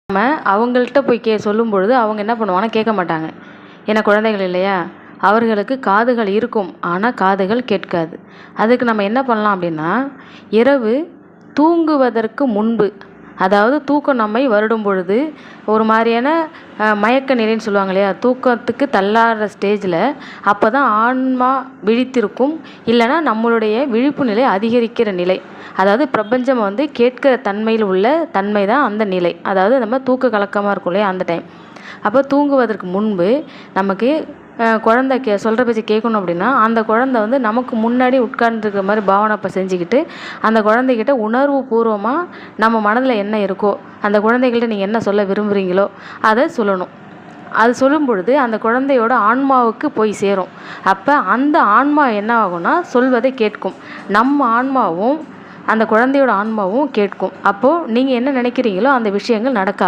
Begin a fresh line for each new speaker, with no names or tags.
நம்ம அவங்கள்ட்ட போய் சொல்லும் பொழுது அவங்க என்ன பண்ணுவாங்கன்னா கேட்க மாட்டாங்க. ஏன்னா குழந்தைகள் இல்லையா? அவர்களுக்கு காதுகள் இருக்கும், ஆனால் காதுகள் கேட்காது. அதுக்கு நம்ம என்ன பண்ணலாம் அப்படின்னா, இரவு தூங்குவதற்கு முன்பு, அதாவது தூக்கம் நம்மை வருடும் பொழுது ஒரு மாதிரியான மயக்க நிலைன்னு சொல்லுவாங்க இல்லையா? தூக்கத்துக்கு தள்ளாடுற ஸ்டேஜில் அப்போ தான் ஆன்மா விழித்திருக்கும், இல்லைன்னா நம்மளுடைய விழிப்பு நிலை அதிகரிக்கிற நிலை. அதாவது பிரபஞ்சம் கேட்கிற தன்மையில் உள்ள தன்மை தான் அந்த நிலை. அதாவது நம்ம தூக்க கலக்கமாக இருக்கும் இல்லையா? அந்த டைம். அப்போ தூங்குவதற்கு முன்பு நமக்கு குழந்தை சொல்கிற பேச்சு கேட்கணும் அப்படின்னா, அந்த குழந்தை நமக்கு முன்னாடி உட்கார்ந்துருக்கிற மாதிரி பாவனை இப்போ செஞ்சுக்கிட்டு, அந்த குழந்தைகிட்ட உணர்வு பூர்வமாக நம்ம மனதில் என்ன இருக்கோ, அந்த குழந்தைகள்கிட்ட நீங்கள் என்ன சொல்ல விரும்புகிறீங்களோ அதை சொல்லணும். அது சொல்லும் பொழுது அந்த குழந்தையோட ஆன்மாவுக்கு போய் சேரும். அப்போ அந்த ஆன்மா என்ன ஆகும்னா சொல்வதை கேட்கும். நம்ம ஆன்மாவும் அந்த குழந்தையோட ஆன்மாவும் கேட்கும். அப்போது நீங்கள் என்ன நினைக்கிறீங்களோ அந்த விஷயங்கள் நடக்க ஆரம்பிக்கும்.